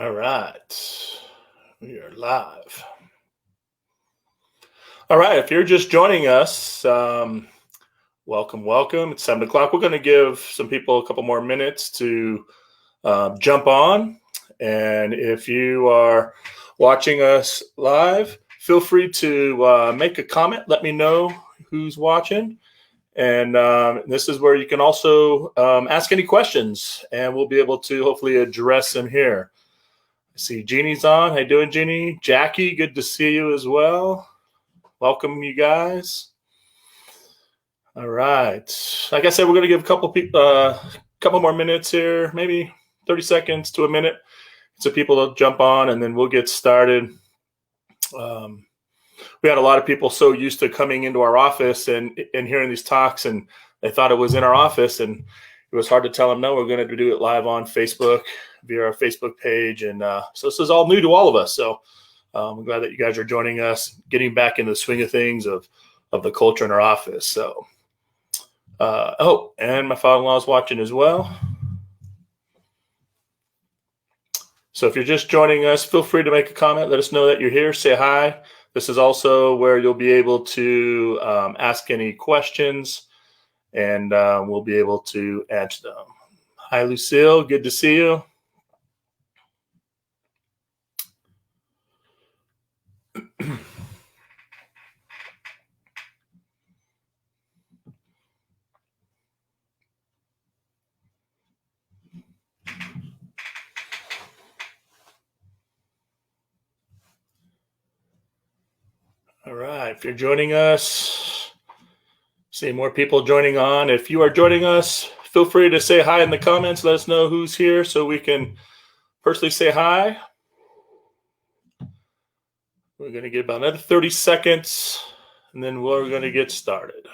All right, we are live. All right, if you're just joining us, welcome. It's 7 o'clock. We're going to give some people a couple more minutes to jump on. And if you are watching us live, feel free to make a comment. Let me know who's watching. And this is where you can also ask any questions, and we'll be able to hopefully address them here. I see Jeannie's on. How you doing, Jeannie? Jackie, good to see you as well. Welcome, you guys. All right. Like I said, we're going to give a couple people, couple more minutes here, maybe 30 seconds to a minute, so people to jump on, and then we'll get started. We had a lot of people so used to coming into our office and hearing these talks, and they thought it was in our office, and it was hard to tell them, no, we're going to do it live on Facebook via our Facebook page. And so this is all new to all of us. So I'm glad that you guys are joining us, getting back into the swing of things of the culture in our office. So, and my father-in-law is watching as well. So if you're just joining us, feel free to make a comment. Let us know that you're here. Say hi. This is also where you'll be able to ask any questions, and we'll be able to answer them. Hi, Lucille. Good to see you. All right. If you're joining us, see more people joining on. If you are joining us, feel free to say hi in the comments. Let us know who's here so we can personally say hi. We're going to give about another 30 seconds, and then we're going to get started.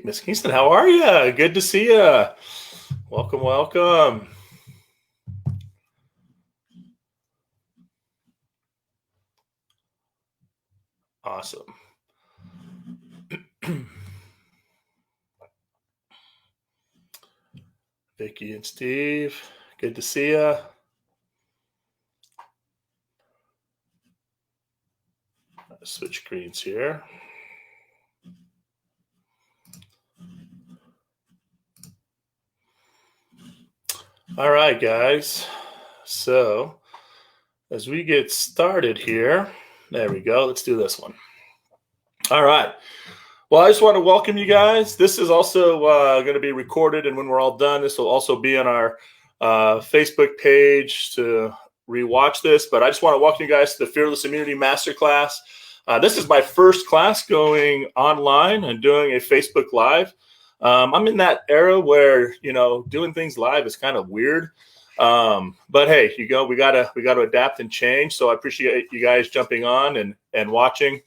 Miss Kingston, how are you? Good to see you. Welcome. Awesome. Vicki and Steve, good to see you. Switch screens here. All right, guys. So as we get started here, there we go. Let's do this one. All right. Well, I just want to welcome you guys. This is also going to be recorded, and when we're all done, this will also be on our Facebook page to rewatch this. But I just want to welcome you guys to the Fearless Immunity Masterclass. This is my first class going online and doing a Facebook Live. I'm in that era where, doing things live is kind of weird. But hey, we got to adapt and change. So I appreciate you guys jumping on and watching.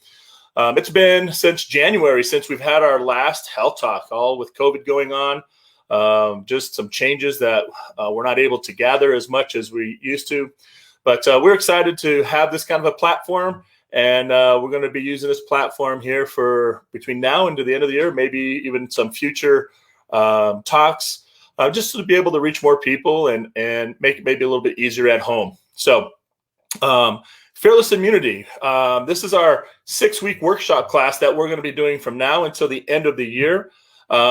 It's been since January since we've had our last health talk, all with COVID going on. Just some changes that we're not able to gather as much as we used to. But we're excited to have this kind of a platform. And we're going to be using this platform here for between now and to the end of the year, maybe even some future talks, just to be able to reach more people and make it maybe a little bit easier at home. So Fearless Immunity. This is our 6-week workshop class that we're going to be doing from now until the end of the year.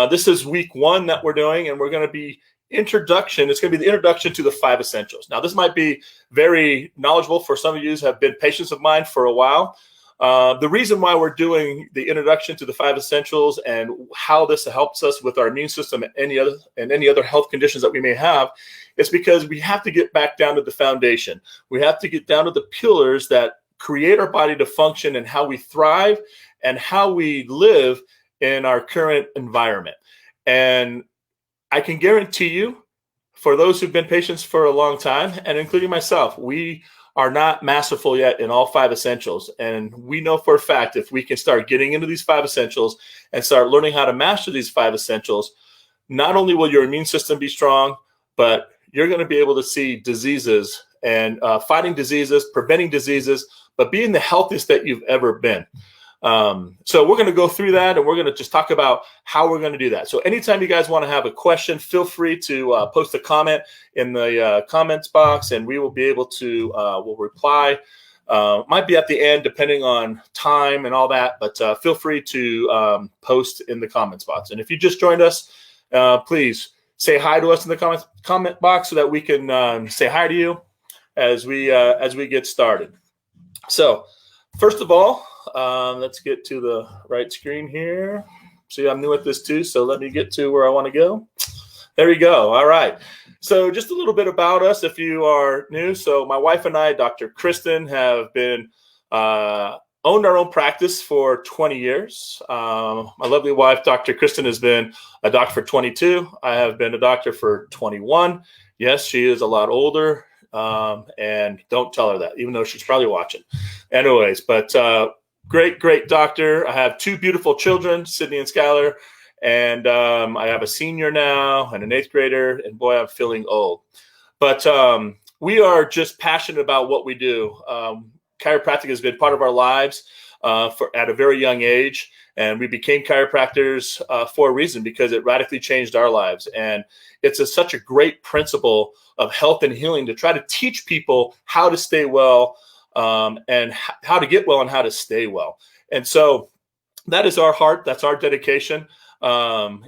This is week 1 that we're doing, and we're going to be introduction. It's going to be the introduction to the 5 essentials. Now, this might be very knowledgeable for some of you who have been patients of mine for a while. The reason why we're doing the introduction to the 5 essentials and how this helps us with our immune system and any other health conditions that we may have is because we have to get back down to the foundation. We have to get down to the pillars that create our body to function and how we thrive and how we live in our current environment. And I can guarantee you, for those who've been patients for a long time, and including myself, we are not masterful yet in all 5 essentials. And we know for a fact, if we can start getting into these 5 essentials and start learning how to master these 5 essentials, not only will your immune system be strong, but you're going to be able to see diseases and fighting diseases, preventing diseases, but being the healthiest that you've ever been. So we're going to go through that, and we're going to just talk about how we're going to do that. So anytime you guys want to have a question, feel free to post a comment in the comments box, and we will be able to we'll reply. Might be at the end depending on time and all that, but feel free to post in the comments box. And if you just joined us, please say hi to us in the comment box so that we can say hi to you as we get started. So first of all, let's get to the right screen here. See, I'm new at this too, so let me get to where I want to go. There we go. All right. So just a little bit about us if you are new. So my wife and I, Dr. Kristen, have been owned our own practice for 20 years. My lovely wife, Dr. Kristen, has been a doctor for 22. I have been a doctor for 21. Yes, she is a lot older, and don't tell her that, even though she's probably watching. Anyways, but great doctor. I have two beautiful children, Sydney and Skylar. And I have a senior now and an 8th grader, and boy, I'm feeling old. But we are just passionate about what we do. Chiropractic has been part of our lives at a very young age, and we became chiropractors for a reason, because it radically changed our lives. And it's such a great principle of health and healing to try to teach people how to stay well, and how to get well and how to stay well. And so that is our heart. That's our dedication. I'm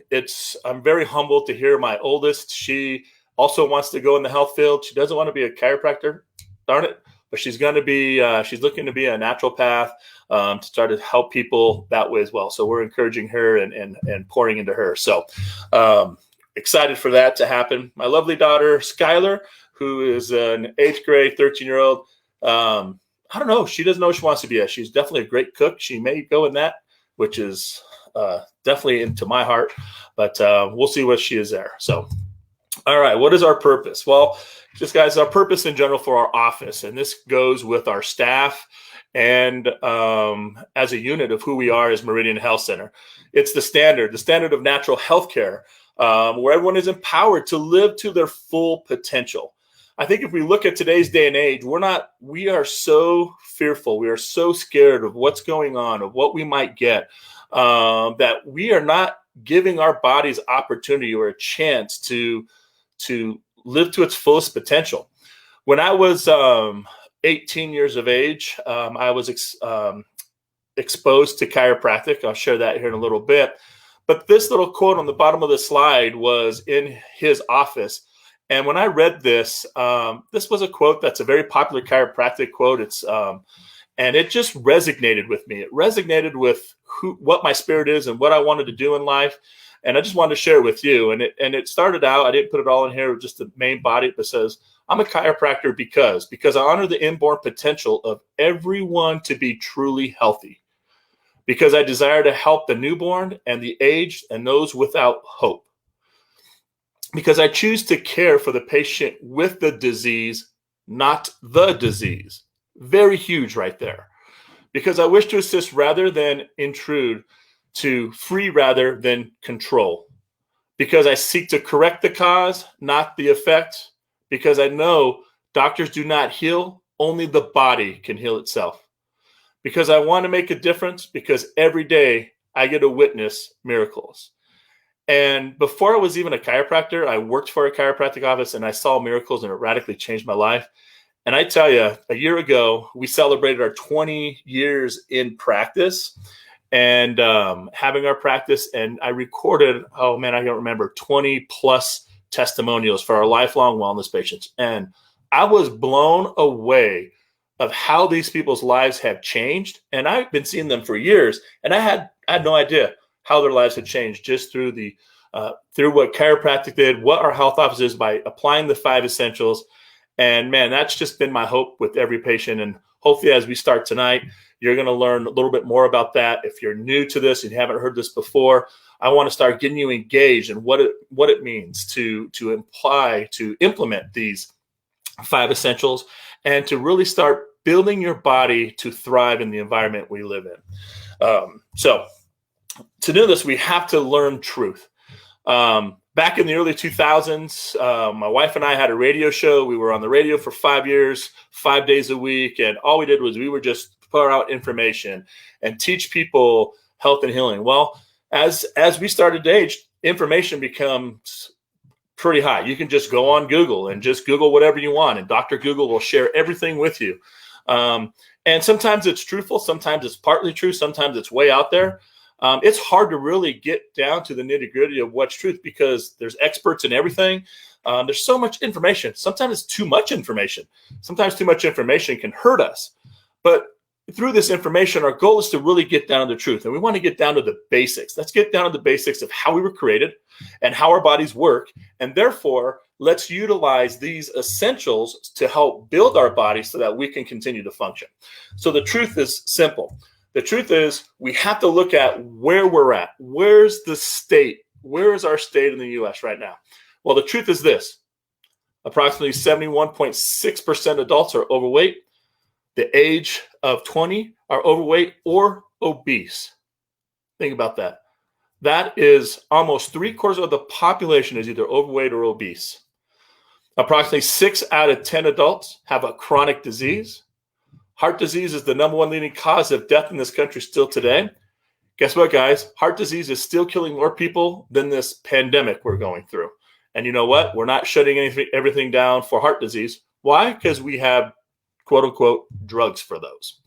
very humbled to hear my oldest. She also wants to go in the health field. She doesn't want to be a chiropractor, darn it, but she's looking to be a naturopath, to try to help people that way as well. So we're encouraging her and pouring into her. So excited for that to happen. My lovely daughter, Skylar, who is an 8th grade, 13-year-old. I don't know. She doesn't know what she wants to be. She's definitely a great cook. She may go in that, which is definitely into my heart, but we'll see what she is there. So, all right, what is our purpose? Well, just guys, our purpose in general for our office, and this goes with our staff and as a unit of who we are as Meridian Health Center. It's the standard of natural health care, where everyone is empowered to live to their full potential. I think if we look at today's day and age, we are so fearful. We are so scared of what's going on, of what we might get, that we are not giving our bodies opportunity or a chance to live to its fullest potential. When I was 18 years of age, I was exposed to chiropractic. I'll share that here in a little bit. But this little quote on the bottom of the slide was in his office. And when I read this, this was a quote that's a very popular chiropractic quote. And it just resonated with me. It resonated with what my spirit is and what I wanted to do in life. And I just wanted to share it with you. And it started out, I didn't put it all in here, just the main body, but says, I'm a chiropractor because I honor the inborn potential of everyone to be truly healthy. Because I desire to help the newborn and the aged and those without hope. Because I choose to care for the patient with the disease, not the disease. Very huge right there. Because I wish to assist rather than intrude, to free rather than control. Because I seek to correct the cause, not the effect. Because I know doctors do not heal, only the body can heal itself. Because I want to make a difference, because every day I get to witness miracles. And before I was even a chiropractor, I worked for a chiropractic office and I saw miracles, and it radically changed my life. And I tell you, a year ago, we celebrated our 20 years in practice and having our practice. And I recorded, I don't remember, 20 plus testimonials for our lifelong wellness patients. And I was blown away of how these people's lives have changed. And I've been seeing them for years, and I had no idea how their lives had changed just through through what chiropractic did, what our health office is by applying the 5 essentials. And man, that's just been my hope with every patient. And hopefully as we start tonight, you're going to learn a little bit more about that. If you're new to this and you haven't heard this before, I want to start getting you engaged in what it means to implement these 5 essentials and to really start building your body to thrive in the environment we live in. So to do this, we have to learn truth. Back in the early 2000s, my wife and I had a radio show. We were on the radio for 5 years, 5 days a week. And all we did was we were just put out information and teach people health and healing. Well, as we started to age, information becomes pretty high. You can just go on Google and just Google whatever you want, and Dr. Google will share everything with you. And sometimes it's truthful, sometimes it's partly true, sometimes it's way out there. It's hard to really get down to the nitty-gritty of what's truth because there's experts in everything. There's so much information. Sometimes it's too much information. Sometimes too much information can hurt us. But through this information, our goal is to really get down to the truth. And we want to get down to the basics. Let's get down to the basics of how we were created and how our bodies work. And therefore, let's utilize these essentials to help build our bodies so that we can continue to function. So the truth is simple. The truth is we have to look at where we're at. Where's the state? Where is our state in the U.S. right now? Well, the truth is this. Approximately 71.6% adults are overweight. The age of 20 are overweight or obese. Think about that. That is almost 3/4 of the population is either overweight or obese. Approximately 6 out of 10 adults have a chronic disease. Heart disease is the #1 leading cause of death in this country still today. Guess what, guys? Heart disease is still killing more people than this pandemic we're going through. And you know what? We're not shutting everything down for heart disease. Why? Because we have quote unquote drugs for those.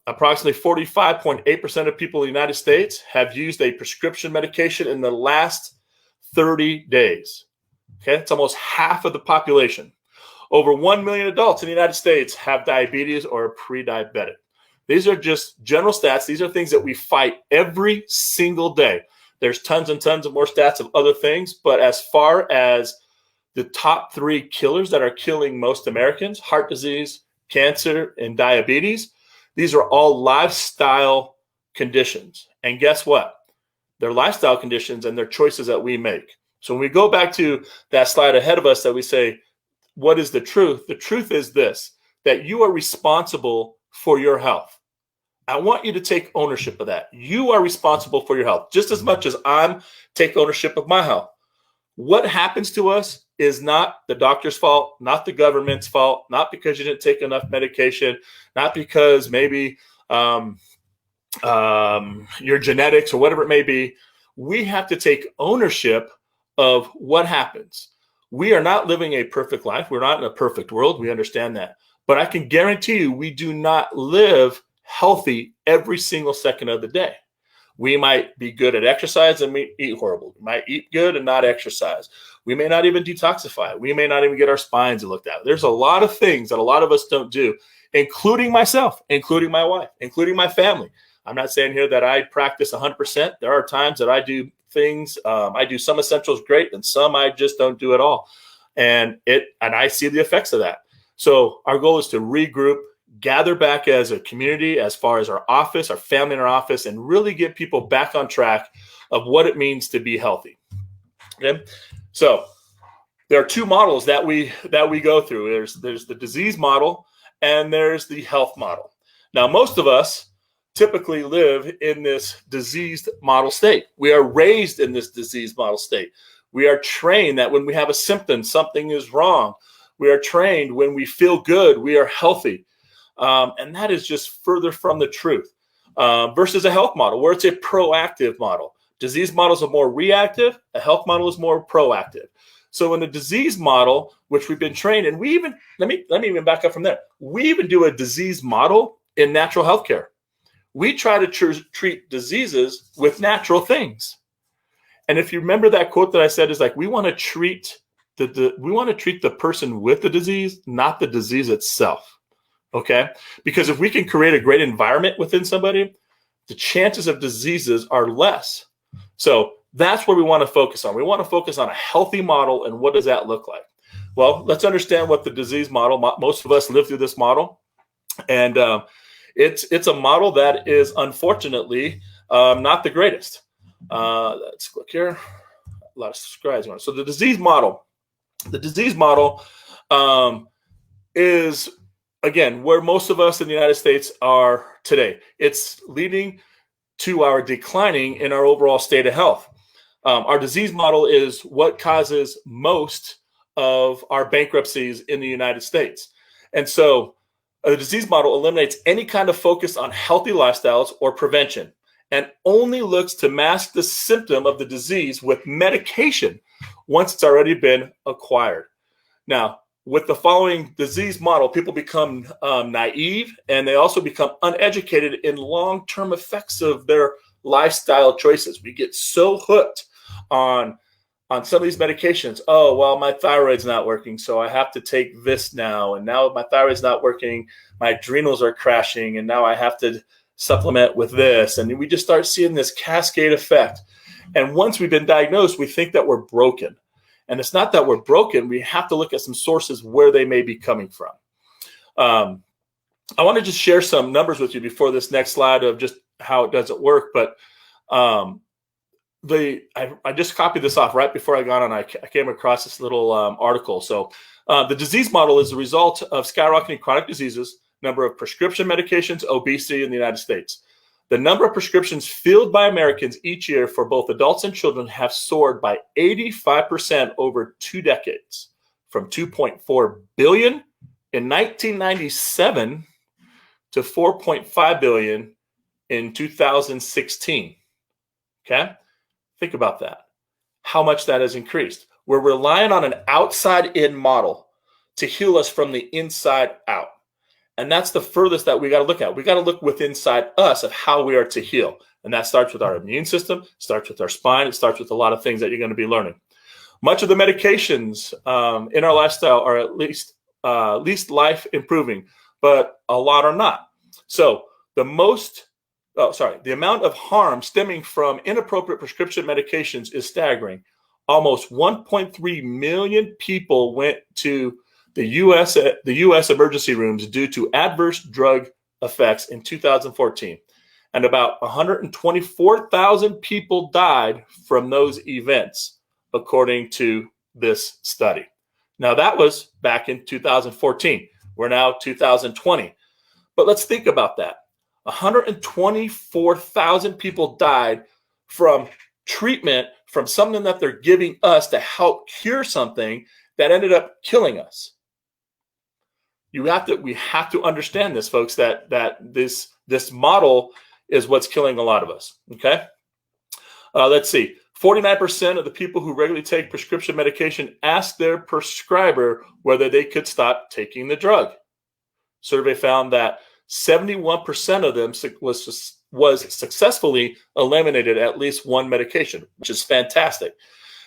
Approximately 45.8% of people in the United States have used a prescription medication in the last 30 days. Okay, it's almost half of the population. Over 1 million adults in the United States have diabetes or are pre-diabetic. These are just general stats. These are things that we fight every single day. There's tons and tons of more stats of other things, but as far as the top 3 killers that are killing most Americans, heart disease, cancer, and diabetes, these are all lifestyle conditions. And guess what? They're lifestyle conditions and they're choices that we make. So when we go back to that slide ahead of us that we say, what is the truth? The truth is this, that you are responsible for your health. I want you to take ownership of that. You are responsible for your health just as much as I'm take ownership of my health. What happens to us is not the doctor's fault, not the government's fault, not because you didn't take enough medication, not because maybe your genetics or whatever it may be. We have to take ownership of what happens. We are not living a perfect life. We're not in a perfect world. We understand that. But I can guarantee you we do not live healthy every single second of the day. We might be good at exercise and we eat horrible. We might eat good and not exercise. We may not even detoxify. We may not even get our spines looked at. There's a lot of things that a lot of us don't do, including myself, including my wife, including my family. I'm not saying here that I practice 100%. There are times that I do things. I do some essentials great and some I just don't do at all. And I see the effects of that. So our goal is to regroup, gather back as a community, as far as our office, our family in our office, and really get people back on track of what it means to be healthy. Okay. So there are 2 models that we go through. There's the disease model and there's the health model. Now, most of us typically live in this diseased model state. We are raised in this diseased model state. We are trained that when we have a symptom, something is wrong. We are trained when we feel good, we are healthy. And that is just further from the truth versus a health model where it's a proactive model. Disease models are more reactive. A health model is more proactive. So in the disease model, which we've been trained, and we even, let me even back up from there. We even do a disease model in natural healthcare. We try to treat diseases with natural things. And if you remember that quote that I said is like, we want to treat the person with the disease, not the disease itself. Okay? Because if we can create a great environment within somebody, the chances of diseases are less. So that's what we want to focus on. We want to focus on a healthy model, and what does that look like? Well, let's understand what the disease model, most of us live through this model, and it's a model that is unfortunately not the greatest. Let's click here. A lot of subscribes. So the disease model is, again, where most of us in the United States are today. It's leading to our declining in our overall state of health. Our disease model is what causes most of our bankruptcies in the United States. And so The disease model eliminates any kind of focus on healthy lifestyles or prevention and only looks to mask the symptom of the disease with medication once it's already been acquired. Now, with the following disease model, people become naive, and they also become uneducated in long-term effects of their lifestyle choices. We get so hooked on some of these medications. Oh, well, my thyroid's not working, so I have to take this now. And now my thyroid's not working, my adrenals are crashing, and now I have to supplement with this. And we just start seeing this cascade effect. And once we've been diagnosed, we think that we're broken. And it's not that we're broken. We have to look at some sources where they may be coming from. I want to just share some numbers with you before this next slide of just how it doesn't work. But I just copied this off right before I got on. I came across this little article. So the disease model is the result of skyrocketing chronic diseases, number of prescription medications, obesity in the United States. The number of prescriptions filled by Americans each year for both adults and children have soared by 85% over 2 decades, from 2.4 billion in 1997 to 4.5 billion in 2016. Okay? Think about that. How much that has increased. We're relying on an outside-in model to heal us from the inside out. And that's the furthest that we got to look at. We got to look within inside us of how we are to heal. And that starts with our immune system, starts with our spine, it starts with a lot of things that you're going to be learning. Much of the medications in our lifestyle are at least life improving, but a lot are not. So the amount of harm stemming from inappropriate prescription medications is staggering. Almost 1.3 million people went to the U.S. emergency rooms due to adverse drug effects in 2014, and about 124,000 people died from those events, according to this study. Now, that was back in 2014. We're now 2020. But let's think about that. 124,000 people died from treatment, from something that they're giving us to help cure something that ended up killing us. We have to understand this, folks, that this model is what's killing a lot of us. Okay, let's see. 49% of the people who regularly take prescription medication asked their prescriber whether they could stop taking the drug. Survey found that 71% of them was successfully eliminated at least one medication, which is fantastic.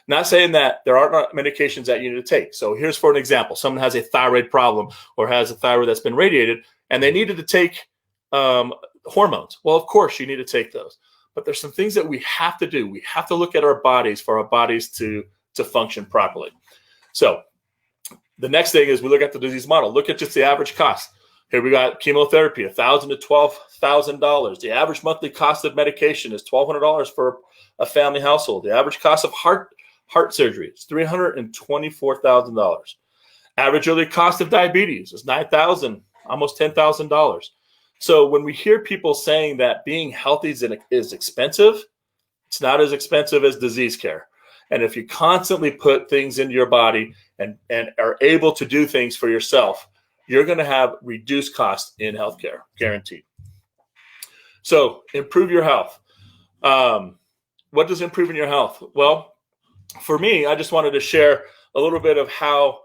Not saying that there are not medications that you need to take. So here's for an example. Someone has a thyroid problem or has a thyroid that's been radiated and they needed to take hormones. Well, of course, you need to take those. But there's some things that we have to do. We have to look at our bodies for our bodies to function properly. So the next thing is we look at the disease model. Look at just the average cost. Here we got chemotherapy, $1,000 to $12,000. The average monthly cost of medication is $1,200 for a family household. The average cost of heart surgery is $324,000. Average yearly cost of diabetes is $9,000, almost $10,000. So when we hear people saying that being healthy is expensive, it's not as expensive as disease care. And if you constantly put things into your body and are able to do things for yourself, you're going to have reduced costs in healthcare, guaranteed. So improve your health. What does improving your health? Well, for me, I just wanted to share a little bit of how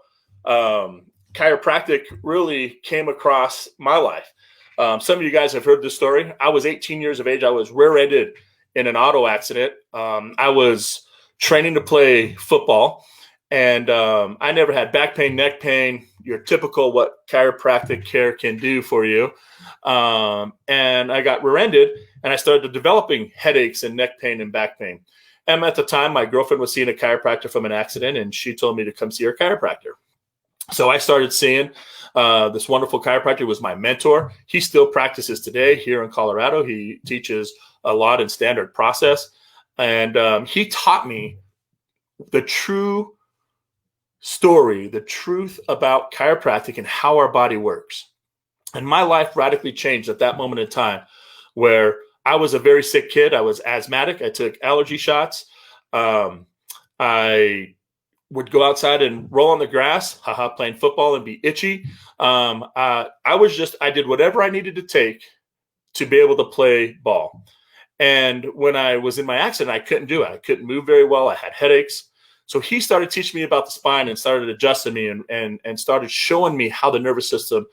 chiropractic really came across my life. Some of you guys have heard this story. I was 18 years of age. I was rear-ended in an auto accident. I was training to play football, and I never had back pain, neck pain, your typical what chiropractic care can do for you. And I got rear-ended, and I started developing headaches and neck pain and back pain. And at the time, my girlfriend was seeing a chiropractor from an accident, and she told me to come see her chiropractor. So I started seeing this wonderful chiropractor. He was my mentor. He still practices today here in Colorado. He teaches a lot in standard process. And he taught me the true story, the truth about chiropractic and how our body works. And my life radically changed at that moment in time, where I was a very sick kid. I was asthmatic. I took allergy shots. I would go outside and roll on the grass, playing football and be itchy. I did whatever I needed to take to be able to play ball. And when I was in my accident, I couldn't do it. I couldn't move very well. I had headaches. So he started teaching me about the spine and started adjusting me and started showing me how the nervous system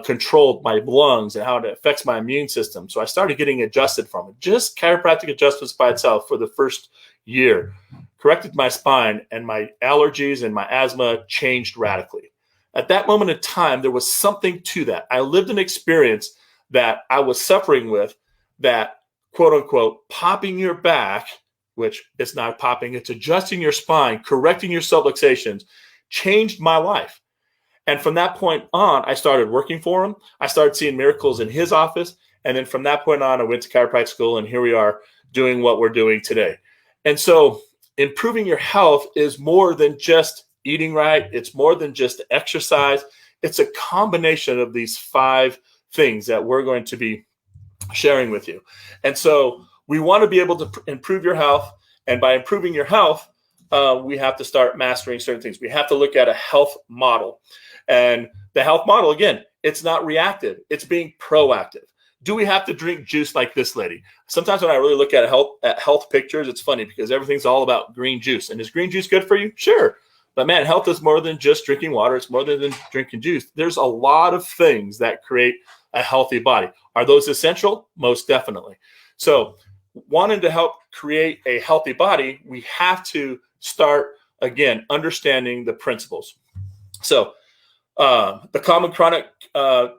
controlled my lungs and how it affects my immune system. So I started getting adjusted from it. Just chiropractic adjustments by itself for the first year corrected my spine, and my allergies and my asthma changed radically. At that moment in time, there was something to that. I lived an experience that I was suffering with, that quote unquote popping your back, which it's not popping, it's adjusting your spine, correcting your subluxations, changed my life. And from that point on, I started working for him. I started seeing miracles in his office. And then from that point on, I went to chiropractic school, and here we are doing what we're doing today. And so improving your health is more than just eating right. It's more than just exercise. It's a combination of these 5 things that we're going to be sharing with you. And so we want to be able to improve your health. And by improving your health, we have to start mastering certain things. We have to look at a health model. And the health model, again, it's not reactive. It's being proactive. Do we have to drink juice like this lady? Sometimes when I really look at health pictures, it's funny because everything's all about green juice. And is green juice good for you? Sure. But man, health is more than just drinking water. It's more than drinking juice. There's a lot of things that create a healthy body. Are those essential? Most definitely. So wanting to help create a healthy body, we have to start, again, understanding the principles. So the common chronic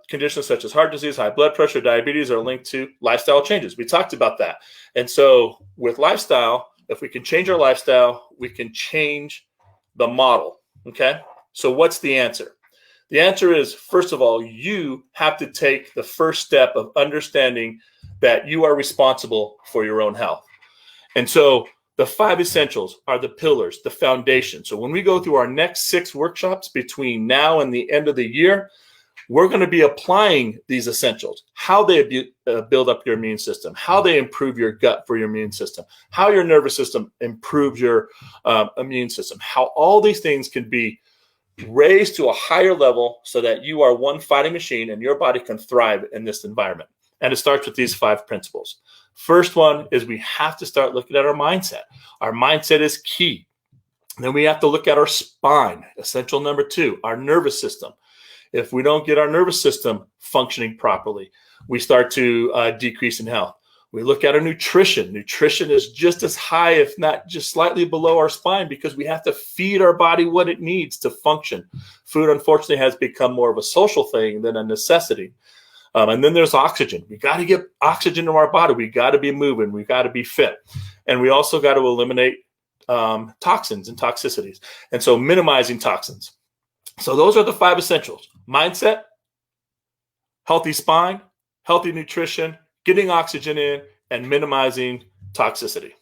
conditions such as heart disease, high blood pressure, diabetes are linked to lifestyle changes. We talked about that. And so with lifestyle, if we can change our lifestyle, we can change the model. Okay. So what's the answer? The answer is, first of all, you have to take the first step of understanding that you are responsible for your own health. And so the 5 essentials are the pillars, the foundation. So when we go through our next 6 workshops between now and the end of the year, we're going to be applying these essentials, how they build up your immune system, how they improve your gut for your immune system, how your nervous system improves your immune system, how all these things can be raised to a higher level so that you are one fighting machine and your body can thrive in this environment. And it starts with these 5 principles. First one is we have to start looking at our mindset. Our mindset is key. Then we have to look at our spine, essential number 2, our nervous system. If we don't get our nervous system functioning properly, we start to decrease in health. We look at our nutrition. Nutrition is just as high, if not just slightly below our spine, because we have to feed our body what it needs to function. Food, unfortunately, has become more of a social thing than a necessity. And then there's oxygen. We got to get oxygen to our body. We got to be moving. We got to be fit. And we also got to eliminate toxins and toxicities. And so minimizing toxins. So those are the 5 essentials: mindset, healthy spine, healthy nutrition, getting oxygen in, and minimizing toxicity.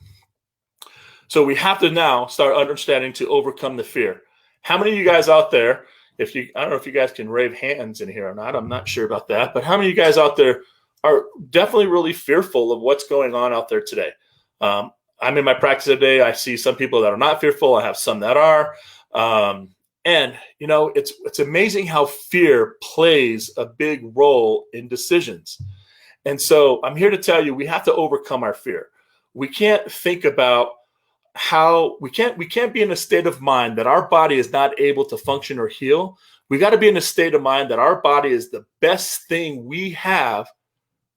So we have to now start understanding to overcome the fear. How many of you guys out there, I don't know if you guys can raise hands in here or not, I'm not sure about that, but how many of you guys out there are definitely really fearful of what's going on out there today? I'm in my practice today. I see some people that are not fearful. I have some that are. And, you know, it's amazing how fear plays a big role in decisions. And so I'm here to tell you, we have to overcome our fear. We can't think about how we can't be in a state of mind that our body is not able to function or heal. We got to be in a state of mind that our body is the best thing we have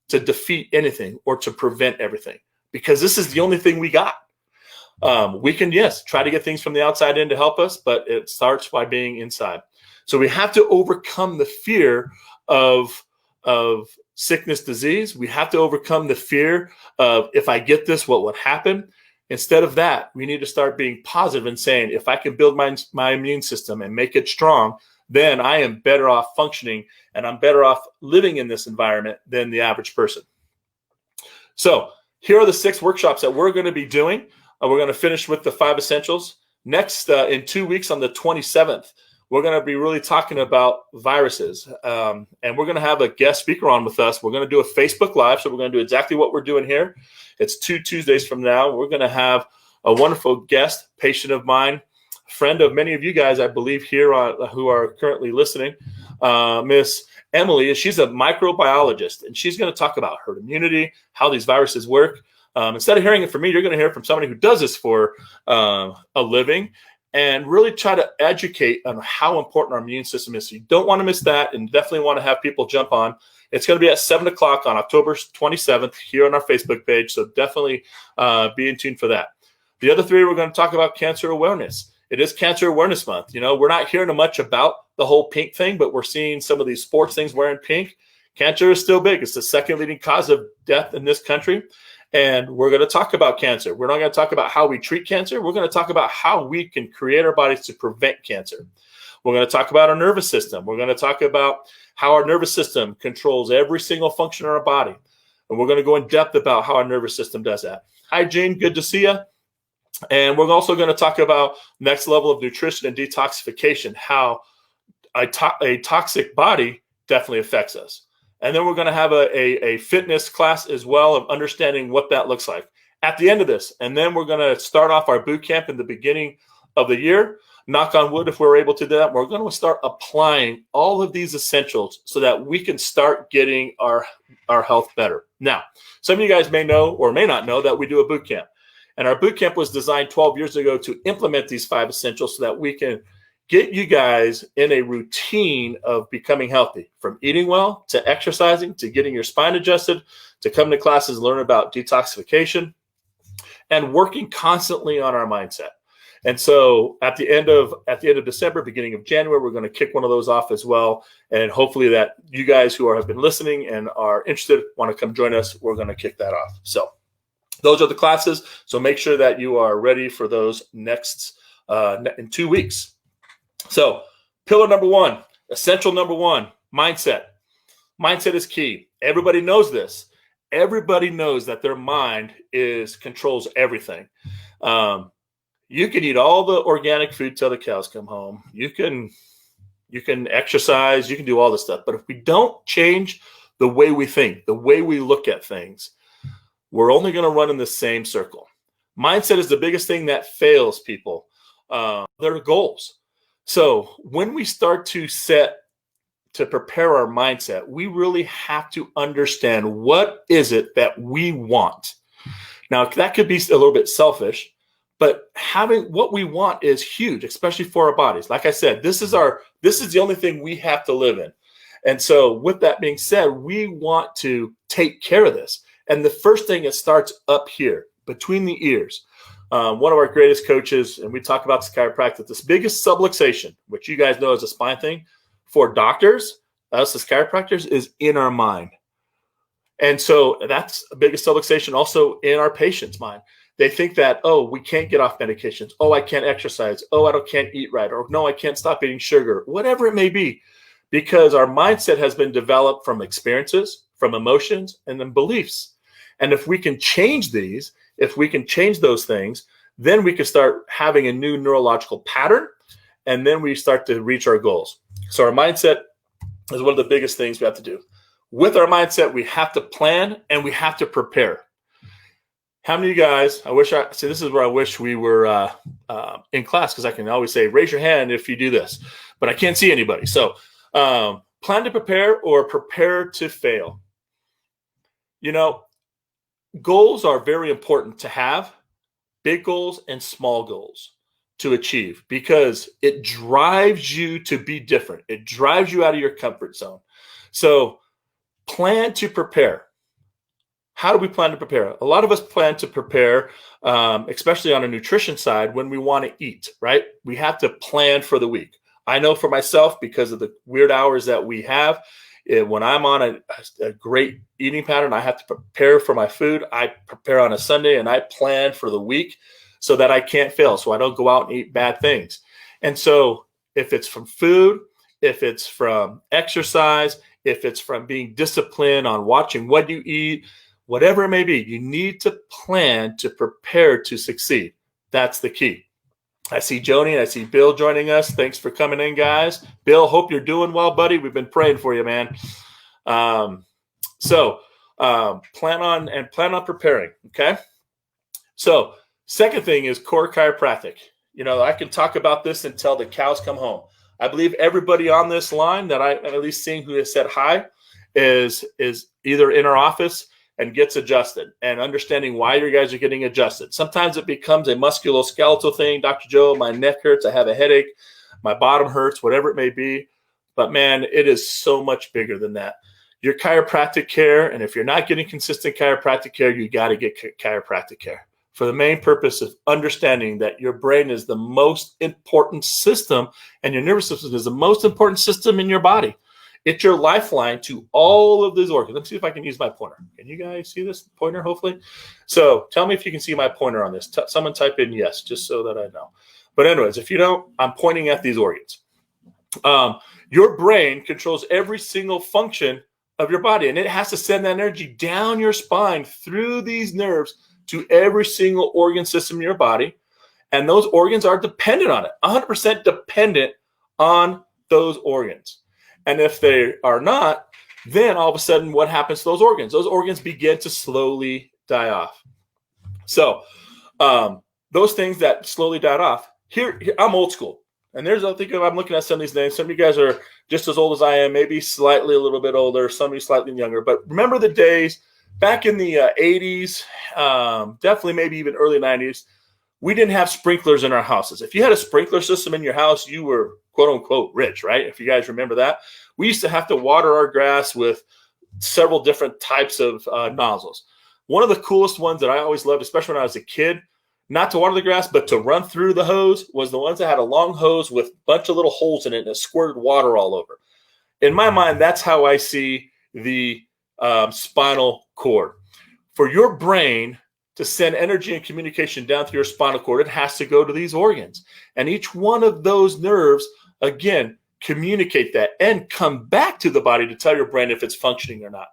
to defeat anything or to prevent everything, because this is the only thing we got. We can, yes, try to get things from the outside in to help us, but it starts by being inside. So we have to overcome the fear of sickness, disease. We have to overcome the fear of, if I get this, what would happen? Instead of that, we need to start being positive and saying, if I can build my immune system and make it strong, then I am better off functioning and I'm better off living in this environment than the average person. So here are the 6 workshops that we're going to be doing. We're going to finish with the 5 essentials. Next, in 2 weeks on the 27th, we're going to be really talking about viruses. And we're going to have a guest speaker on with us. We're going to do a Facebook Live. So we're going to do exactly what we're doing here. It's 2 Tuesdays from now. We're going to have a wonderful guest, patient of mine, friend of many of you guys, I believe, here who are currently listening, Miss Emily. She's a microbiologist, and she's going to talk about herd immunity, how these viruses work. Instead of hearing it from me, you're going to hear it from somebody who does this for a living, and really try to educate on how important our immune system is. So you don't want to miss that, and definitely want to have people jump on. It's going to be at 7 o'clock on October 27th here on our Facebook page, so definitely be in tune for that. The other three, we're going to talk about cancer awareness. It is Cancer Awareness Month. You know, we're not hearing much about the whole pink thing, but we're seeing some of these sports things wearing pink. Cancer is still big. It's the second leading cause of death in this country. And we're going to talk about cancer. We're not going to talk about how we treat cancer. We're going to talk about how we can create our bodies to prevent cancer. We're going to talk about our nervous system. We're going to talk about how our nervous system controls every single function in our body. And we're going to go in depth about how our nervous system does that. Hi, Jane. Good to see you. And we're also going to talk about next level of nutrition and detoxification, how a toxic body definitely affects us. And then we're going to have a fitness class as well of understanding what that looks like at the end of this. And then we're going to start off our boot camp in the beginning of the year. Knock on wood, if we're able to do that, we're going to start applying all of these essentials so that we can start getting our health better. Now, some of you guys may know or may not know that we do a boot camp. And our boot camp was designed 12 years ago to implement these 5 essentials so that we can get you guys in a routine of becoming healthy, from eating well to exercising to getting your spine adjusted to coming to classes, learn about detoxification, and working constantly on our mindset. And so at the end of December, beginning of January, we're going to kick one of those off as well. And hopefully that you guys who have been listening and are interested want to come join us. We're going to kick that off. So those are the classes. So make sure that you are ready for those next in 2 weeks. So pillar number 1, essential number 1, mindset. Mindset is key. Everybody knows this. Everybody knows that their mind controls everything. You can eat all the organic food till the cows come home. You can exercise. You can do all this stuff. But if we don't change the way we think, the way we look at things, we're only going to run in the same circle. Mindset is the biggest thing that fails people. Their goals. So when we start to prepare our mindset, we really have to understand what is it that we want. Now, that could be a little bit selfish, but having what we want is huge, especially for our bodies. Like I said, this is the only thing we have to live in. And so with that being said, we want to take care of this. And the first thing, it starts up here between the ears. One of our greatest coaches, and we talk about this chiropractic, this biggest subluxation, which you guys know is a spine thing, for doctors, us as chiropractors, is in our mind. And so that's the biggest subluxation also in our patient's mind. They think that, oh, we can't get off medications. Oh, I can't exercise. Oh, I can't eat right. Or no, I can't stop eating sugar, whatever it may be, because our mindset has been developed from experiences, from emotions, and then beliefs. And if we can change these, if we can change those things, then we can start having a new neurological pattern, and then we start to reach our goals. So our mindset is one of the biggest things we have to do. With our mindset, we have to plan and we have to prepare. How many of you guys, this is where I wish we were in class, because I can always say, raise your hand if you do this, but I can't see anybody. So plan to prepare or prepare to fail. You know, goals are very important to have, big goals and small goals to achieve, because it drives you to be different. It drives you out of your comfort zone. So plan to prepare. How do we plan to prepare? A lot of us plan to prepare, especially on a nutrition side, when we want to eat, right? We have to plan for the week. I know for myself, because of the weird hours that we have, when I'm on a great eating pattern, I have to prepare for my food. I prepare on a Sunday and I plan for the week so that I can't fail, so I don't go out and eat bad things. And so if it's from food, if it's from exercise, if it's from being disciplined on watching what you eat, whatever it may be, you need to plan to prepare to succeed. That's the key. I see Joni and I see Bill joining us. Thanks for coming in, guys. Bill, hope you're doing well, buddy. We've been praying for you, man. So plan on preparing. Okay. So second thing is core chiropractic. I can talk about this until the cows come home. I believe everybody on this line that I'm at least seeing who has said hi is either in our office and gets adjusted, and understanding why you guys are getting adjusted. Sometimes it becomes a musculoskeletal thing. Dr. Joe, my neck hurts. I have a headache. My bottom hurts, whatever it may be. But man, it is so much bigger than that. Your chiropractic care, and if you're not getting consistent chiropractic care, you got to get chiropractic care for the main purpose of understanding that your brain is the most important system and your nervous system is the most important system in your body. It's your lifeline to all of these organs. Let's see if I can use my pointer. Can you guys see this pointer, hopefully? So tell me if you can see my pointer on this. Someone type in yes, just so that I know. But anyways, if you don't, I'm pointing at these organs. Your brain controls every single function of your body, and it has to send that energy down your spine through these nerves to every single organ system in your body. And those organs are dependent on it, 100% dependent on those organs. And if they are not, then all of a sudden what happens to those organs? Those organs begin to slowly die off. So those things that slowly died off, here I'm old school. And I think I'm looking at some of these names. Some of you guys are just as old as I am, maybe slightly a little bit older, some of you slightly younger. But remember the days back in the 80s, definitely maybe even early 90s, we didn't have sprinklers in our houses. If you had a sprinkler system in your house, you were quote unquote rich, right? If you guys remember that. We used to have to water our grass with several different types of nozzles. One of the coolest ones that I always loved, especially when I was a kid, not to water the grass, but to run through the hose, was the ones that had a long hose with a bunch of little holes in it and it squirted water all over. In my mind, that's how I see the spinal cord. For your brain to send energy and communication down through your spinal cord, it has to go to these organs. And each one of those nerves, again, communicate that and come back to the body to tell your brain if it's functioning or not.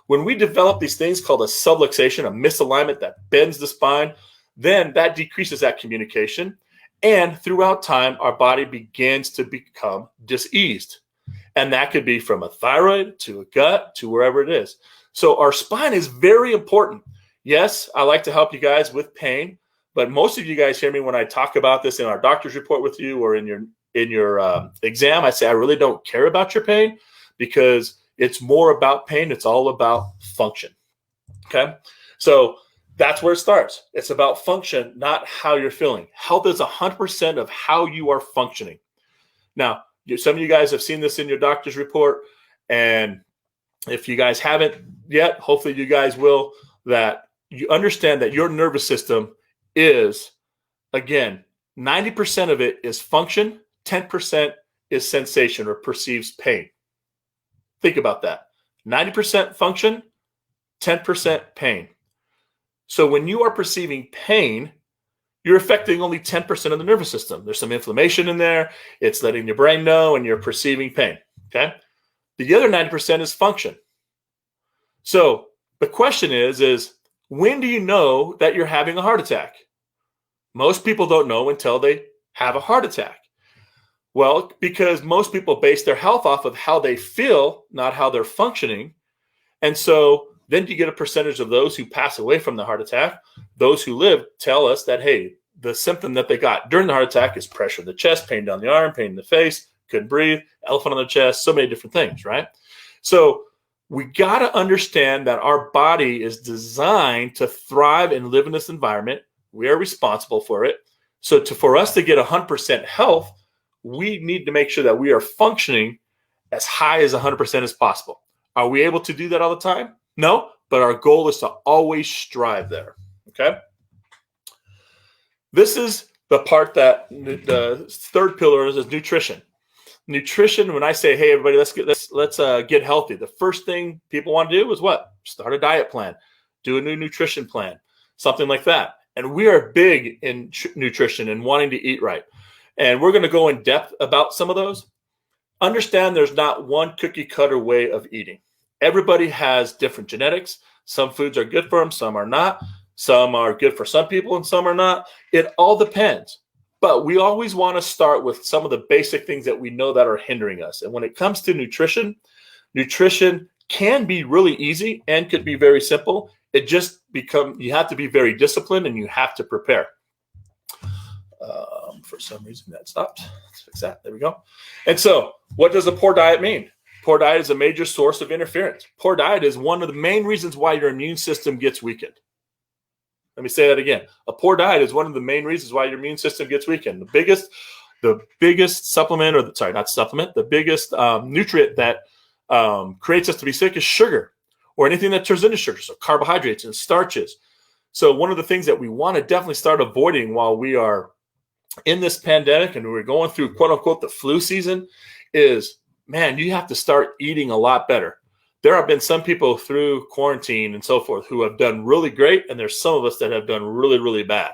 When we develop these things called a subluxation, a misalignment that bends the spine, then that decreases that communication. And throughout time, our body begins to become diseased. And that could be from a thyroid to a gut to wherever it is. So our spine is very important. Yes, I like to help you guys with pain, but most of you guys hear me when I talk about this in our doctor's report with you or in your exam. I say I really don't care about your pain because it's more about pain. It's all about function. Okay, so that's where it starts. It's about function, not how you're feeling. Health is 100% of how you are functioning. Now, some of you guys have seen this in your doctor's report, and if you guys haven't yet, hopefully you guys will, that you understand that your nervous system is, again, 90% of it is function, 10% is sensation or perceives pain. Think about that. 90% function, 10% pain. So when you are perceiving pain, you're affecting only 10% of the nervous system. There's some inflammation in there. It's letting your brain know, and you're perceiving pain. Okay. The other 90% is function. So the question is when do you know that you're having a heart attack? Most people don't know until they have a heart attack. Well, because most people base their health off of how they feel, not how they're functioning. And so then you get a percentage of those who pass away from the heart attack. Those who live tell us that, hey, the symptom that they got during the heart attack is pressure in the chest, pain down the arm, pain in the face, couldn't breathe, elephant on the chest, so many different things, right? So we got to understand that our body is designed to thrive and live in this environment. We are responsible for it. So for us to get 100% health, we need to make sure that we are functioning as high as 100% as possible. Are we able to do that all the time? No, but our goal is to always strive there, okay? This is the part that the third pillar is nutrition. Nutrition, when I say, hey, everybody, let's get healthy, the first thing people want to do is what? Start a diet plan, do a new nutrition plan, something like that. And we are big in nutrition and wanting to eat right. And we're going to go in depth about some of those. Understand there's not one cookie cutter way of eating. Everybody has different genetics. Some foods are good for them, some are not. Some are good for some people and some are not. It all depends. But we always want to start with some of the basic things that we know that are hindering us. And when it comes to nutrition, nutrition can be really easy and could be very simple. It just you have to be very disciplined and you have to prepare. For some reason that stopped. Let's fix that. There we go. And so what does a poor diet mean? Poor diet is a major source of interference. Poor diet is one of the main reasons why your immune system gets weakened. Let me say that again. A poor diet is one of the main reasons why your immune system gets weakened. The biggest supplement, or sorry, not supplement, the biggest nutrient that creates us to be sick is sugar, or anything that turns into sugar, so carbohydrates and starches. So one of the things that we want to definitely start avoiding while we are in this pandemic and we're going through, quote unquote, the flu season is, man, you have to start eating a lot better. There have been some people through quarantine and so forth who have done really great, and there's some of us that have done really, really bad.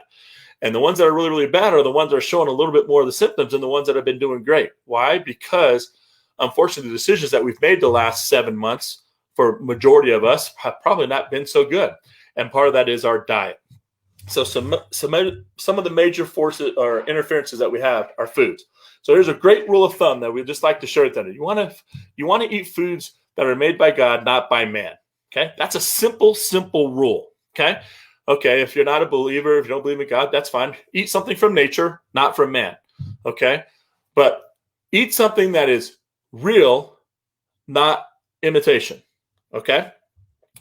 And the ones that are really, really bad are the ones that are showing a little bit more of the symptoms than the ones that have been doing great. Why? Because, unfortunately, the decisions that we've made the last 7 months for majority of us have probably not been so good. And part of that is our diet. So some of the major forces or interferences that we have are foods. So here's a great rule of thumb that we just like to share with you. You want to eat foods that are made by God, not by man. Okay, that's a simple rule. Okay, if you're not a believer, if you don't believe in God, that's fine. Eat something from nature, not from man. Okay, but eat something that is real, not imitation. Okay,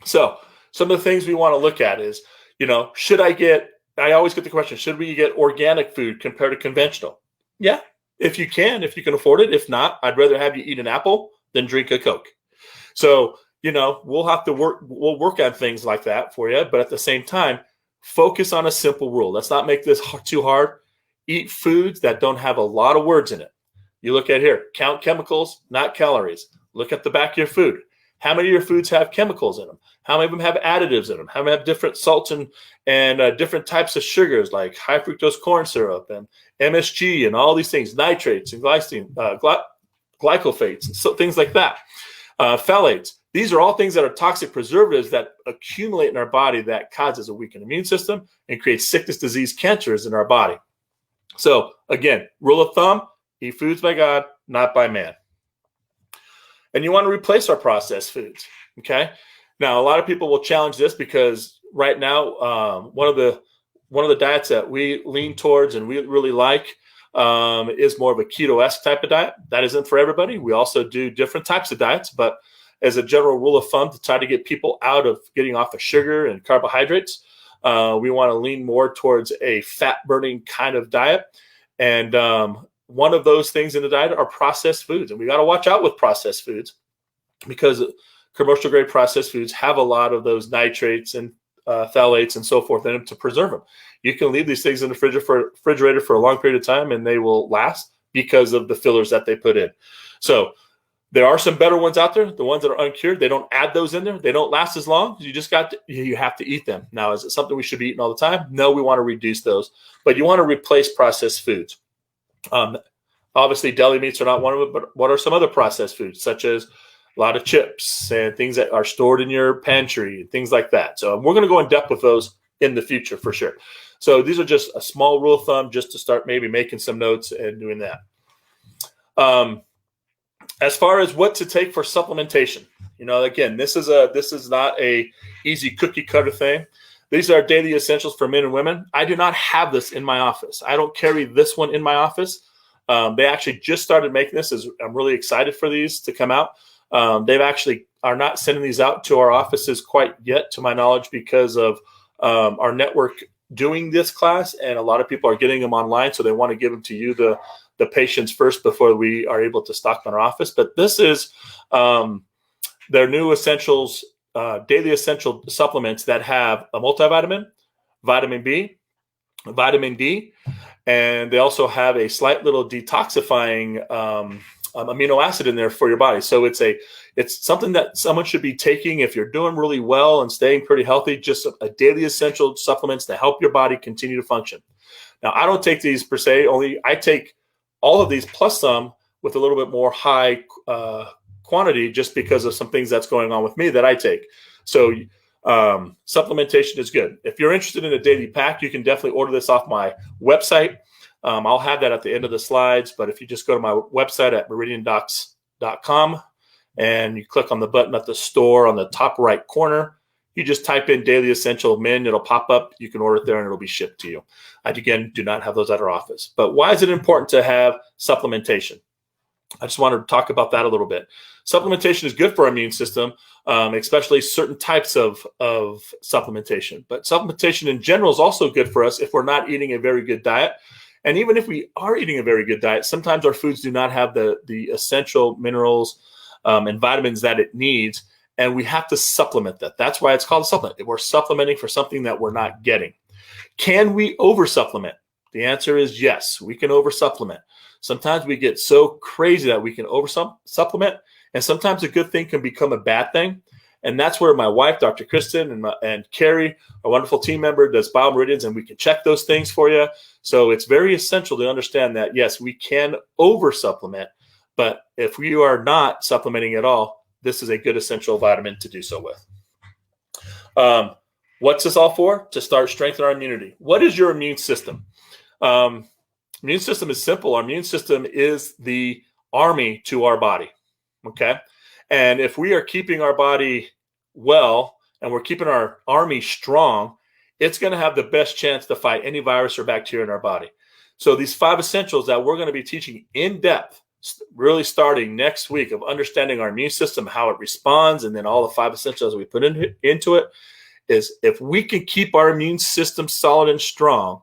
so some of the things we want to look at is, I always get the question, should we get organic food compared to conventional? Yeah, if you can afford it. If not, I'd rather have you eat an apple than drink a Coke. So, we'll work on things like that for you. But at the same time, focus on a simple rule. Let's not make this too hard. Eat foods that don't have a lot of words in it. You look at here, count chemicals, not calories. Look at the back of your food. How many of your foods have chemicals in them? How many of them have additives in them? How many have different salts and different types of sugars like high fructose corn syrup and MSG and all these things, nitrates and glycophates and so things like that. Phthalates. These are all things that are toxic preservatives that accumulate in our body that causes a weakened immune system and creates sickness, disease, cancers in our body. So again, rule of thumb, eat foods by God, not by man. And you want to replace our processed foods. Okay. Now, a lot of people will challenge this because right now, one of the diets that we lean towards and we really like is more of a keto-esque type of diet. That isn't for everybody. We also do different types of diets, but as a general rule of thumb, to try to get people out of getting off of sugar and carbohydrates, we want to lean more towards a fat-burning kind of diet. And one of those things in the diet are processed foods. And we got to watch out with processed foods because commercial grade processed foods have a lot of those nitrates and phthalates and so forth in them to preserve them. You can leave these things in the refrigerator for a long period of time and they will last because of the fillers that they put in. So there are some better ones out there. The ones that are uncured, they don't add those in there. They don't last as long. You have to eat them. Now, is it something we should be eating all the time? No, we want to reduce those, but you want to replace processed foods. Obviously, deli meats are not one of them, but what are some other processed foods, such as a lot of chips and things that are stored in your pantry, things like that. So we're going to go in depth with those in the future for sure. So these are just a small rule of thumb just to start maybe making some notes and doing that. As far as what to take for supplementation, again, this is not a easy cookie cutter thing. These are daily essentials for men and women. I do not have this in my office. I don't carry this one in my office. They actually just started making this. I'm really excited for these to come out. They've actually are not sending these out to our offices quite yet, to my knowledge, because of our network doing this class, and a lot of people are getting them online, so they want to give them to you, the patients, first before we are able to stock them in our office. But this is their new essentials, daily essential supplements that have a multivitamin, vitamin B, vitamin D, and they also have a slight little detoxifying amino acid in there for your body. So it's something that someone should be taking if you're doing really well and staying pretty healthy, just a daily essential supplements to help your body continue to function. Now, I don't take these per se, I take all of these plus some with a little bit more high quantity just because of some things that's going on with me that I take. So supplementation is good. If you're interested in a daily pack, you can definitely order this off my website. I'll have that at the end of the slides, but if you just go to my website at meridiandocs.com and you click on the button at the store on the top right corner, You just type in Daily Essential Min, it'll pop up. You can order it there and it'll be shipped to you. I, again, do not have those at our office. But why is it important to have supplementation? I just wanted to talk about that a little bit. Supplementation is good for our immune system, especially certain types of supplementation. But supplementation in general is also good for us if we're not eating a very good diet. And even if we are eating a very good diet, sometimes our foods do not have the essential minerals and vitamins that it needs, and we have to supplement that. That's why it's called a supplement. We're supplementing for something that we're not getting. Can we over-supplement? The answer is yes, we can over-supplement. Sometimes we get so crazy that we can over-supplement, and sometimes a good thing can become a bad thing. And that's where my wife, Dr. Kristen, and Carrie, our wonderful team member, does biomeridians, and we can check those things for you. So it's very essential to understand that, yes, we can over-supplement, but if we are not supplementing at all, this is a good essential vitamin to do so with. What's this all for? To start strengthening our immunity. What is your immune system? Immune system is simple. Our immune system is the army to our body, okay? And if we are keeping our body well and we're keeping our army strong, it's going to have the best chance to fight any virus or bacteria in our body. So these 5 essentials that we're going to be teaching in depth, really starting next week, of understanding our immune system, how it responds, and then all the 5 essentials we put into it, is if we can keep our immune system solid and strong,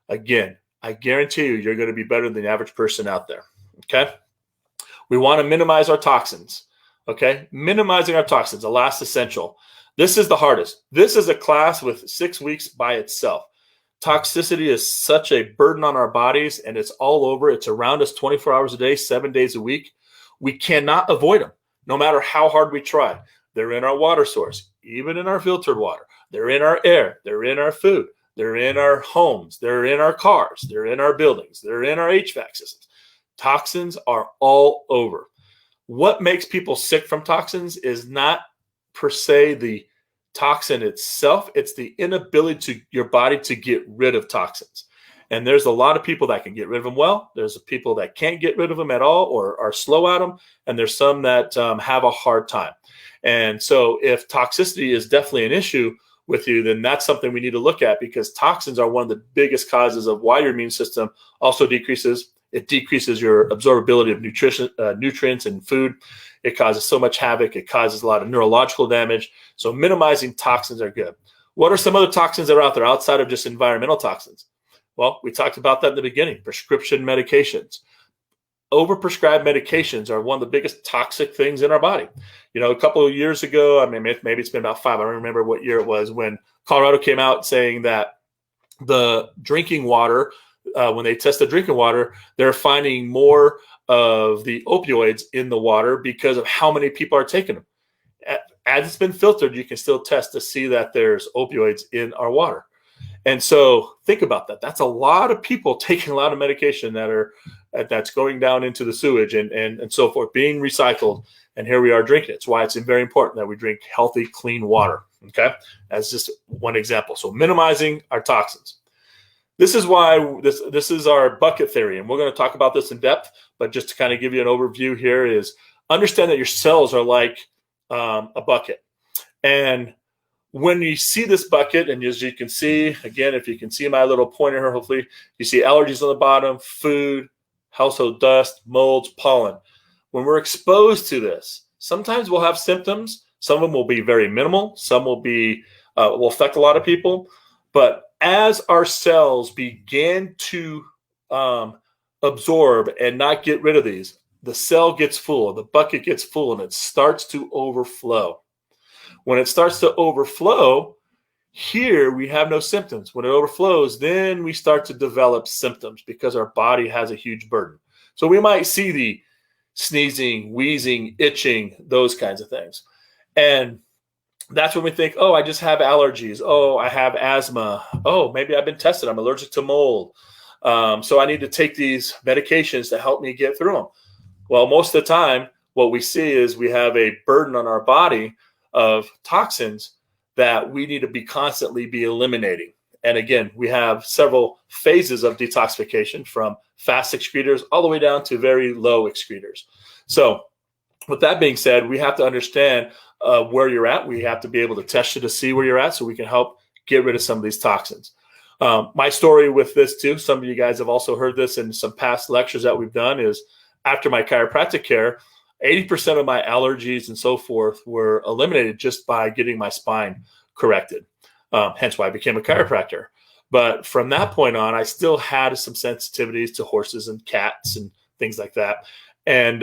again, I guarantee you're going to be better than the average person out there, okay? We want to minimize our toxins, okay? Minimizing our toxins, the last essential. This is the hardest. This is a class with 6 weeks by itself. Toxicity is such a burden on our bodies, and it's all over. It's around us 24 hours a day, 7 days a week. We cannot avoid them, no matter how hard we try. They're in our water source, even in our filtered water. They're in our air. They're in our food. They're in our homes. They're in our cars. They're in our buildings. They're in our HVAC systems. Toxins are all over. What makes people sick from toxins is not per se the toxin itself. It's the inability to your body to get rid of toxins. And there's a lot of people that can get rid of them well. There's people that can't get rid of them at all or are slow at them. And there's some that have a hard time. And so if toxicity is definitely an issue with you, then that's something we need to look at, because toxins are one of the biggest causes of why your immune system also decreases. It decreases your absorbability of nutrients and food. It causes so much havoc. It causes a lot of neurological damage. So minimizing toxins are good. What are some other toxins that are out there outside of just environmental toxins? Well, we talked about that in the beginning. Prescription medications. Overprescribed medications are one of the biggest toxic things in our body. You know, a couple of years ago, I mean, maybe it's been about 5. I don't remember what year it was, when Colorado came out saying that the drinking water, when they test the drinking water, they're finding more of the opioids in the water because of how many people are taking them. As it's been filtered, you can still test to see that there's opioids in our water. And so think about that. That's a lot of people taking a lot of medication that's going down into the sewage and so forth, being recycled. And here we are drinking it. It's why it's very important that we drink healthy, clean water. Okay, as just one example. So minimizing our toxins. This is why this is our bucket theory, and we're going to talk about this in depth. But just to kind of give you an overview here is understand that your cells are like a bucket, and when you see this bucket, and as you can see, again, if you can see my little pointer here, hopefully you see allergies on the bottom, food, household dust, molds, pollen. When we're exposed to this, sometimes we'll have symptoms. Some of them will be very minimal. Some will affect a lot of people. But as our cells begin to absorb and not get rid of these, the cell gets full, the bucket gets full, and it starts to overflow. When it starts to overflow, here we have no symptoms. When it overflows, then we start to develop symptoms because our body has a huge burden. So we might see the sneezing, wheezing, itching, those kinds of things. And that's when we think, oh, I just have allergies. Oh, I have asthma. Oh, maybe I've been tested. I'm allergic to mold. So I need to take these medications to help me get through them. Well, most of the time, what we see is we have a burden on our body of toxins that we need to constantly be eliminating. And again, we have several phases of detoxification, from fast excretors all the way down to very low excretors. So with that being said, we have to understand where you're at. We have to be able to test you to see where you're at so we can help get rid of some of these toxins. My story with this too, some of you guys have also heard this in some past lectures that we've done, is after my chiropractic care, 80% of my allergies and so forth were eliminated just by getting my spine corrected. Hence why I became a chiropractor. But from that point on, I still had some sensitivities to horses and cats and things like that. And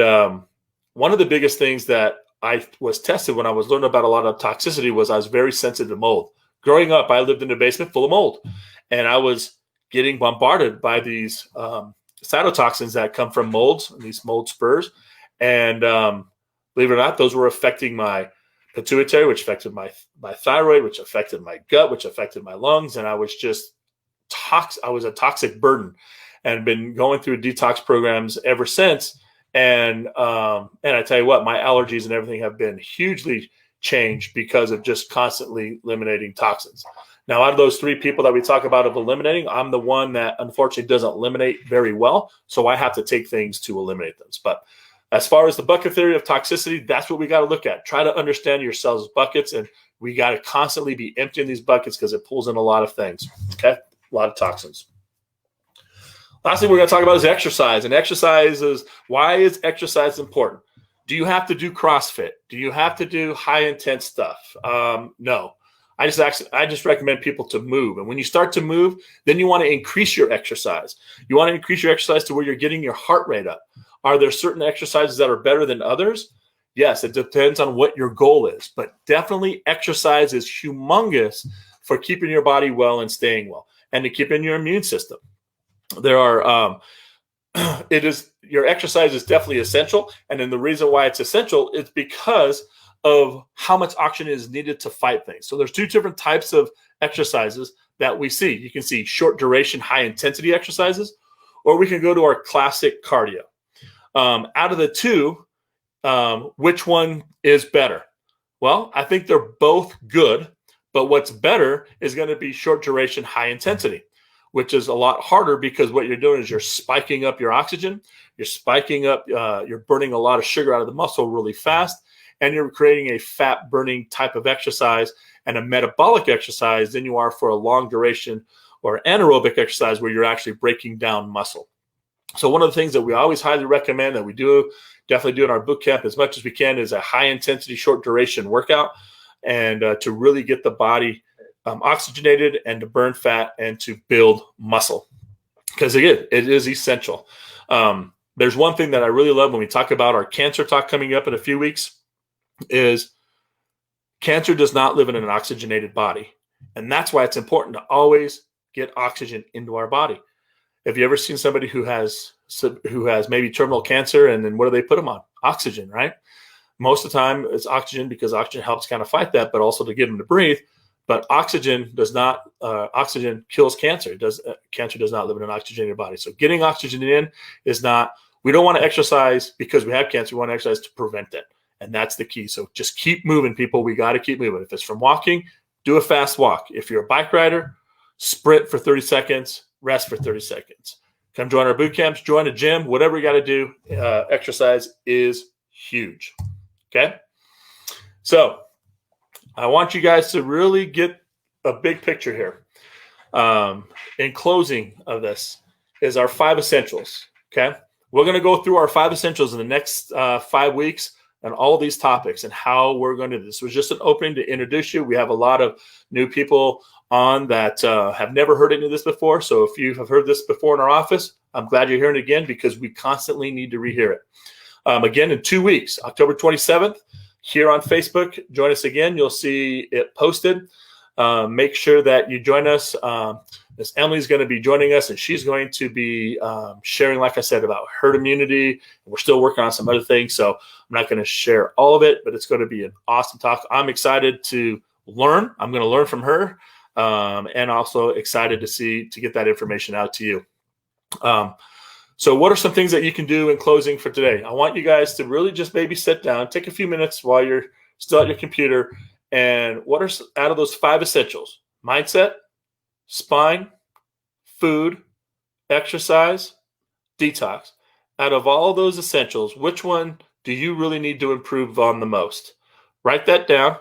one of the biggest things that I was tested when I was learning about a lot of toxicity was I was very sensitive to mold. Growing up, I lived in a basement full of mold, and I was getting bombarded by these cytotoxins that come from molds, these mold spurs. And believe it or not, those were affecting my pituitary, which affected my thyroid, which affected my gut, which affected my lungs. And I was just I was a toxic burden, and been going through detox programs ever since. And I tell you what, my allergies and everything have been hugely changed because of just constantly eliminating toxins. Now, out of those 3 people that we talk about of eliminating, I'm the one that unfortunately doesn't eliminate very well. So I have to take things to eliminate those. But as far as the bucket theory of toxicity, that's what we got to look at. Try to understand your cells as buckets, and we got to constantly be emptying these buckets because it pulls in a lot of things. Okay, a lot of toxins. Last thing we're going to talk about is exercise. And exercise is, why is exercise important? Do you have to do CrossFit? Do you have to do high intense stuff? No. I just recommend people to move. And when you start to move, then you want to increase your exercise. You want to increase your exercise to where you're getting your heart rate up. Are there certain exercises that are better than others? Yes, it depends on what your goal is. But definitely exercise is humongous for keeping your body well and staying well, and to keeping your immune system. There are, your exercise is definitely essential. And then the reason why it's essential is because of how much oxygen is needed to fight things. So there's 2 different types of exercises that we see. You can see short duration, high intensity exercises, or we can go to our classic cardio. Out of the 2, which one is better? Well, I think they're both good, but what's better is going to be short duration, high intensity, which is a lot harder because what you're doing is you're spiking up your oxygen, you're spiking up, you're burning a lot of sugar out of the muscle really fast, and you're creating a fat burning type of exercise and a metabolic exercise than you are for a long duration or anaerobic exercise where you're actually breaking down muscle. So one of the things that we always highly recommend, that we definitely do in our boot camp as much as we can, is a high intensity, short duration workout, and to really get the body oxygenated and to burn fat and to build muscle. Because again, it is essential. There's one thing that I really love when we talk about our cancer talk coming up in a few weeks, is cancer does not live in an oxygenated body. And that's why it's important to always get oxygen into our body. Have you ever seen somebody who has maybe terminal cancer, and then what do they put them on? Oxygen, right? Most of the time it's oxygen because oxygen helps kind of fight that, but also to get them to breathe. But oxygen kills cancer. Cancer does not live in an oxygenated body. So getting oxygen in is not, we don't want to exercise because we have cancer. We want to exercise to prevent it. And that's the key. So just keep moving, people. We got to keep moving. If it's from walking, do a fast walk. If you're a bike rider, sprint for 30 seconds, rest for 30 seconds. Come join our boot camps, join a gym, whatever you got to do. Exercise is huge. Okay? So I want you guys to really get a big picture here. In closing of this is our 5 essentials. Okay? We're going to go through our 5 essentials in the next 5 weeks and all these topics and how we're going to do this. This was just an opening to introduce you. We have a lot of new people on that have never heard any of this before. So if you have heard this before in our office, I'm glad you're hearing it again, because we constantly need to rehear it. Again, in 2 weeks, October 27th, here on Facebook, join us again. You'll see it posted. Make sure that you join us. Miss Emily's going to be joining us, and she's going to be sharing, like I said, about herd immunity. We're still working on some other things, so I'm not going to share all of it, but it's going to be an awesome talk. I'm excited to learn. I'm going to learn from her, and also excited to get that information out to you. So what are some things that you can do in closing for today? I want you guys to really just maybe sit down, take a few minutes while you're still at your computer, and what are out of those 5 essentials? Mindset, spine, food, exercise, detox. Out of all those essentials, which one do you really need to improve on the most? Write that down,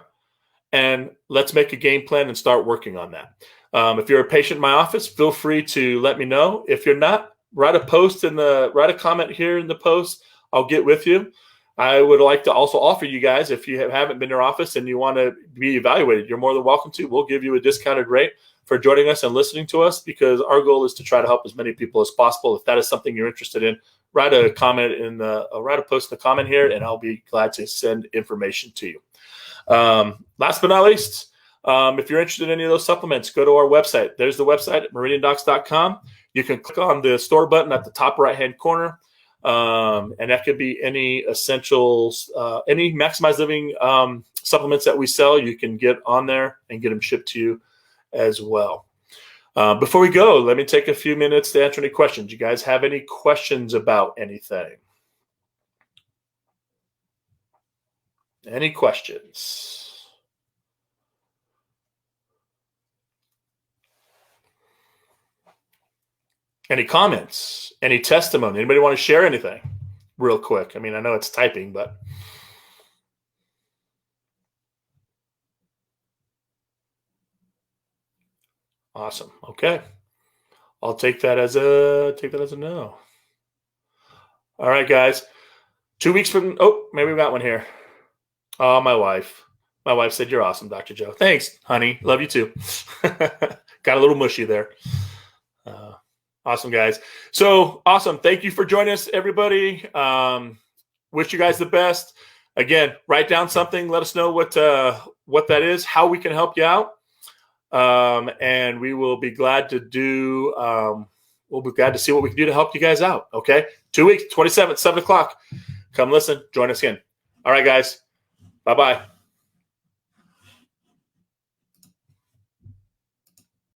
and let's make a game plan and start working on that. If you're a patient in my office, feel free to let me know. If you're not, write a comment here in the post. I'll get with you. I would like to also offer you guys, if you haven't been to our office and you want to be evaluated, you're more than welcome to. We'll give you a discounted rate for joining us and listening to us, because our goal is to try to help as many people as possible. If that is something you're interested in, write a post in the comment here, and I'll be glad to send information to you. Last but not least, if you're interested in any of those supplements, go to our website. There's the website at meridiandocs.com. You can click on the store button at the top right-hand corner. And that could be any essentials, any Maximize Living supplements that we sell. You can get on there and get them shipped to you as well. Before we go, let me take a few minutes to answer any questions. You guys have any questions about anything? Any questions? Any comments? Any testimony? Anybody want to share anything real quick? I mean, I know it's typing, but. Awesome. Okay. I'll take that as a no. All right, guys. 2 weeks from, maybe we got one here. Oh, my wife. My wife said, "You're awesome, Dr. Joe." Thanks, honey. Love you too. Got a little mushy there. Awesome, guys. So awesome. Thank you for joining us, everybody. Wish you guys the best. Again, write down something. Let us know what that is, how we can help you out. And we will be glad to do, we'll be glad to see what we can do to help you guys out. Okay. 2 weeks, 27th, 7 o'clock. Come listen, join us again. All right, guys. Bye-bye.